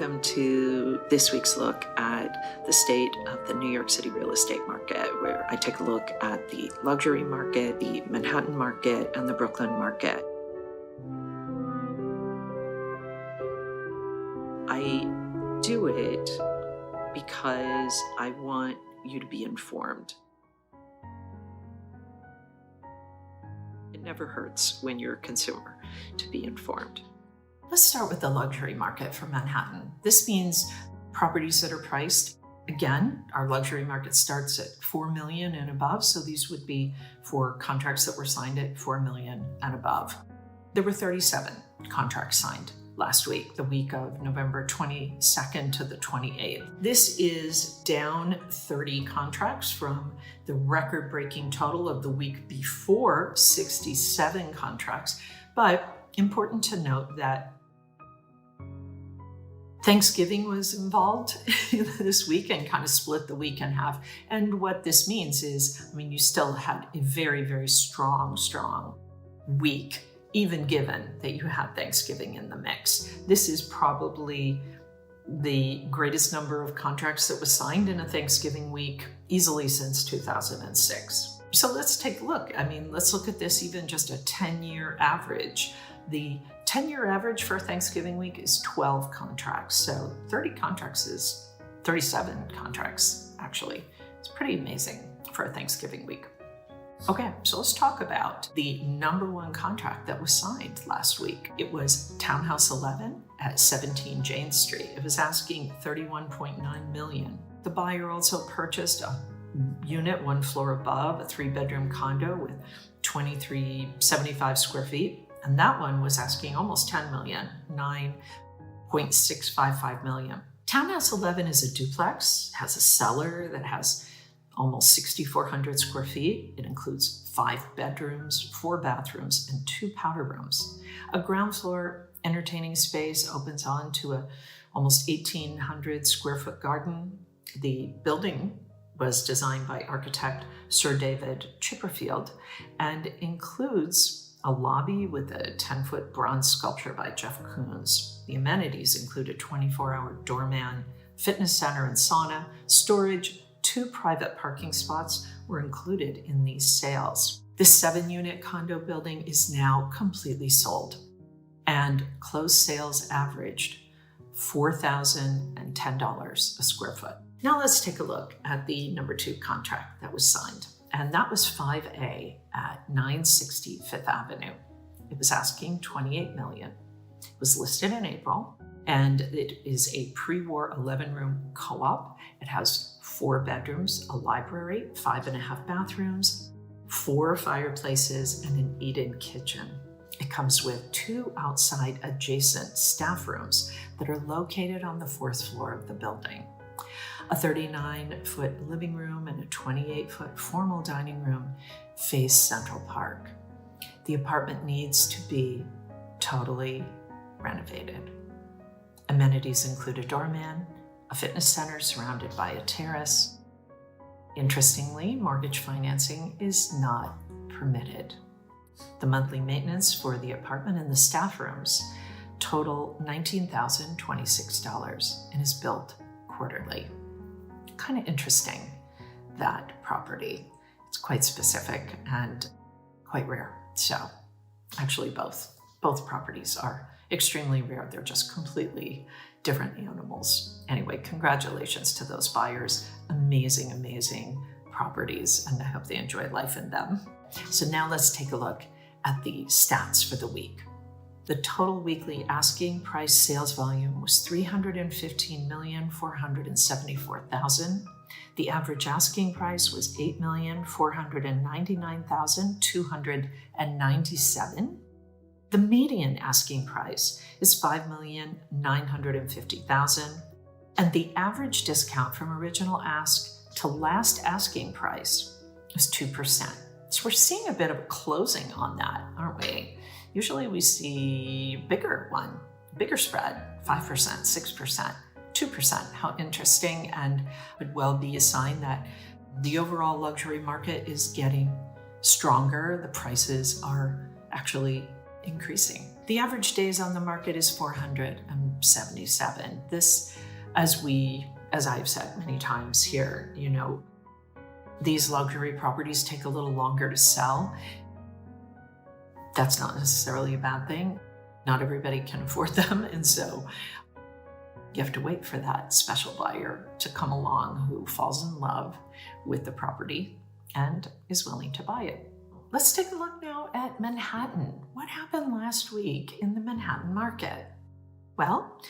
Welcome to this week's look at the state of the New York City real estate market, where I take a look at the luxury market, the Manhattan market, and the Brooklyn market. I do it because I want you to be informed. It never hurts when you're a consumer to be informed. Let's start with the luxury market for Manhattan. This means properties that are priced. Again, our luxury market starts at $4 million and above, so these would be for contracts that were signed at $4 million and above. There were 37 contracts signed last week, the week of November 22nd to the 28th. This is down 30 contracts from the record-breaking total of the week before, 67 contracts. But important to note that Thanksgiving was involved this week and kind of split the week in half. And what this means is, you still had a very, very strong week, even given that you had Thanksgiving in the mix. This is probably the greatest number of contracts that was signed in a Thanksgiving week easily since 2006. So let's take a look. Let's look at this even just a 10-year average. The 10-year average for Thanksgiving week is 12 contracts. So 30 contracts is 37 contracts, actually. It's pretty amazing for a Thanksgiving week. Okay, so let's talk about the number one contract that was signed last week. It was Townhouse 11 at 17 Jane Street. It was asking $31.9 million. The buyer also purchased a unit one floor above, a 3-bedroom condo with 2375 square feet. And that one was asking almost $10 million, $9.655 million. Townhouse 11 is a duplex, has a cellar that has almost 6,400 square feet. It includes 5 bedrooms, 4 bathrooms, and 2 powder rooms. A ground floor entertaining space opens onto a almost 1,800 square foot garden. The building was designed by architect Sir David Chipperfield and includes a lobby with a 10-foot bronze sculpture by Jeff Koons. The amenities include a 24-hour doorman, fitness center and sauna, storage. 2 private parking spots were included in these sales. This 7-unit condo building is now completely sold, and closed sales averaged $4,010 a square foot. Now let's take a look at the number 2 contract that was signed. And that was 5A at 960 Fifth Avenue. It was asking $28 million. It was listed in April, and it is a pre-war 11-room co-op. It has 4 bedrooms, a library, 5.5 bathrooms, 4 fireplaces, and an eat-in kitchen. It comes with 2 outside adjacent staff rooms that are located on the 4th floor of the building. A 39-foot living room and a 28-foot formal dining room face Central Park. The apartment needs to be totally renovated. Amenities include a doorman, a fitness center surrounded by a terrace. Interestingly, mortgage financing is not permitted. The monthly maintenance for the apartment and the staff rooms total $19,026 and is billed quarterly. Kind of interesting, that property. It's quite specific and quite rare. So actually both properties are extremely rare. They're just completely different animals. Anyway, congratulations to those buyers. Amazing, amazing properties, and I hope they enjoy life in them. So now let's take a look at the stats for the week. The total weekly asking price sales volume was $315,474,000. The average asking price was $8,499,297. The median asking price is $5,950,000. And the average discount from original ask to last asking price was 2%. So we're seeing a bit of a closing on that, aren't we? Usually we see bigger spread, 5%, 6%, 2%. How interesting, and would well be a sign that the overall luxury market is getting stronger. The prices are actually increasing. The average days on the market is 477. This, as I've said many times here, these luxury properties take a little longer to sell. That's not necessarily a bad thing. Not everybody can afford them, and so you have to wait for that special buyer to come along who falls in love with the property and is willing to buy it. Let's take a look now at Manhattan. What happened last week in the Manhattan market? Well,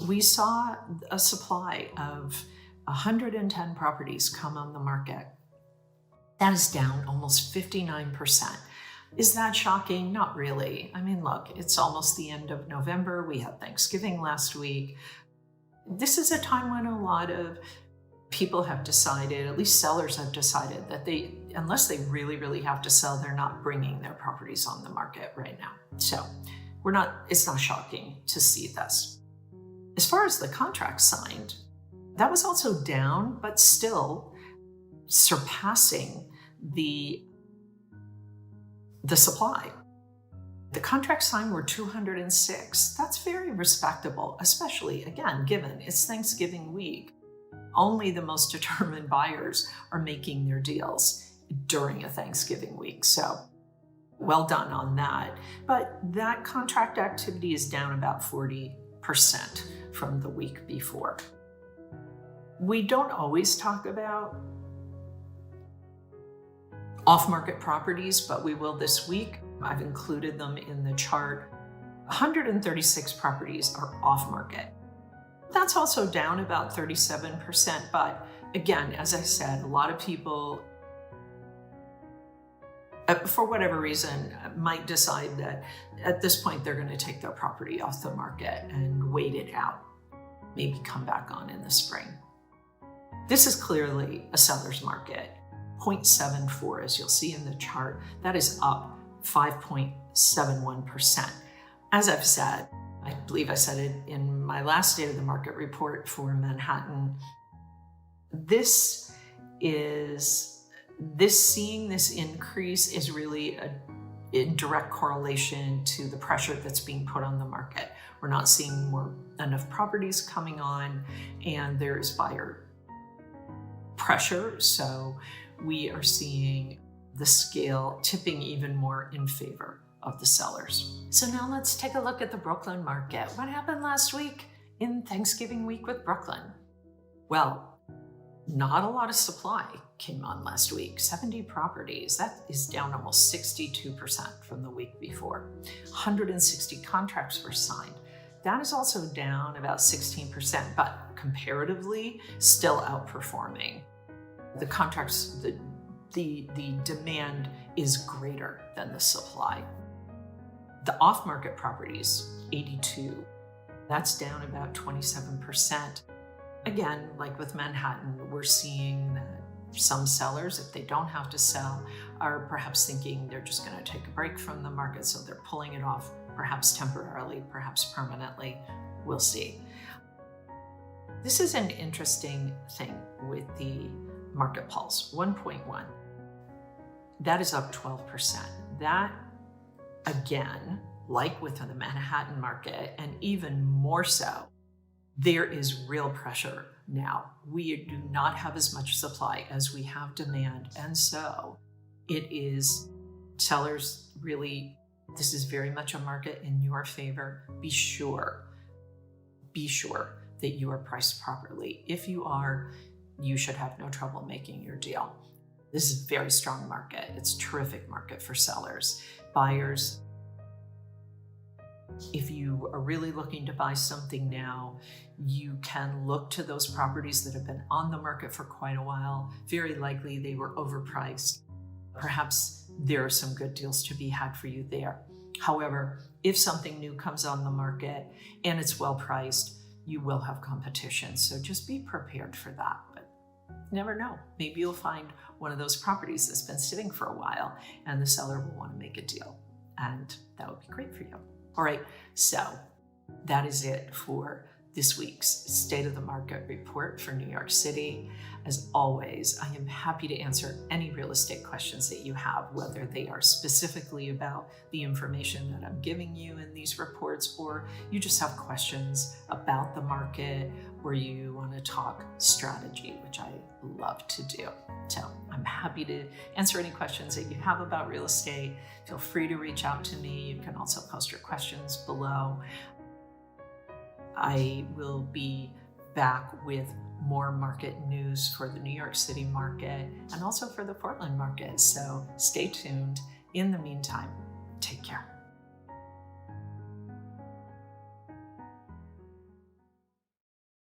we saw a supply of 110 properties come on the market. That is down almost 59%. Is that shocking? Not really. I mean, look, it's almost the end of November. We had Thanksgiving last week. This is a time when a lot of people have decided, at least sellers have decided, that unless they really, really have to sell, they're not bringing their properties on the market right now. So it's not shocking to see this. As far as the contract signed, that was also down, but still surpassing the supply. The contracts signed were 206. That's very respectable, especially, again, given it's Thanksgiving week. Only the most determined buyers are making their deals during a Thanksgiving week. So well done on that. But that contract activity is down about 40% from the week before. We don't always talk about off-market properties, but we will this week. I've included them in the chart. 136 properties are off-market. That's also down about 37%, but again, as I said, a lot of people, for whatever reason, might decide that at this point they're going to take their property off the market and wait it out, maybe come back on in the spring. This is clearly a seller's market. 0.74, as you'll see in the chart, that is up 5.71%. As I've said, I believe I said it in my last State of the Market report for Manhattan, seeing this increase is really in direct correlation to the pressure that's being put on the market. We're not seeing enough properties coming on, and there's buyer pressure, so we are seeing the scale tipping even more in favor of the sellers. So now let's take a look at the Brooklyn market. What happened last week in Thanksgiving week with Brooklyn? Well, not a lot of supply came on last week. 70 properties. That is down almost 62% from the week before. 160 contracts were signed. That is also down about 16%, but comparatively still outperforming. The contracts, the demand is greater than the supply. The off-market properties, 82, that's down about 27%. Again, like with Manhattan, we're seeing that some sellers, if they don't have to sell, are perhaps thinking they're just going to take a break from the market, so they're pulling it off, perhaps temporarily, perhaps permanently. We'll see. This is an interesting thing with the market pulse, 1.1. That is up 12%. That, again, like with the Manhattan market, and even more so, there is real pressure now. We do not have as much supply as we have demand, and so it is sellers really, this is very much a market in your favor. Be sure that you are priced properly. If you are, you should have no trouble making your deal. This is a very strong market. It's a terrific market for sellers. Buyers, if you are really looking to buy something now, you can look to those properties that have been on the market for quite a while. Very likely they were overpriced. Perhaps there are some good deals to be had for you there. However, if something new comes on the market and it's well priced, you will have competition. So just be prepared for that. But you never know. Maybe you'll find one of those properties that's been sitting for a while and the seller will want to make a deal. And that would be great for you. All right, so that is it for this week's State of the Market report for New York City. As always, I am happy to answer any real estate questions that you have, whether they are specifically about the information that I'm giving you in these reports, or you just have questions about the market, or you want to talk strategy, which I love to do. So I'm happy to answer any questions that you have about real estate. Feel free to reach out to me. You can also post your questions below. I will be back with more market news for the New York City market and also for the Portland market. So stay tuned. In the meantime, take care.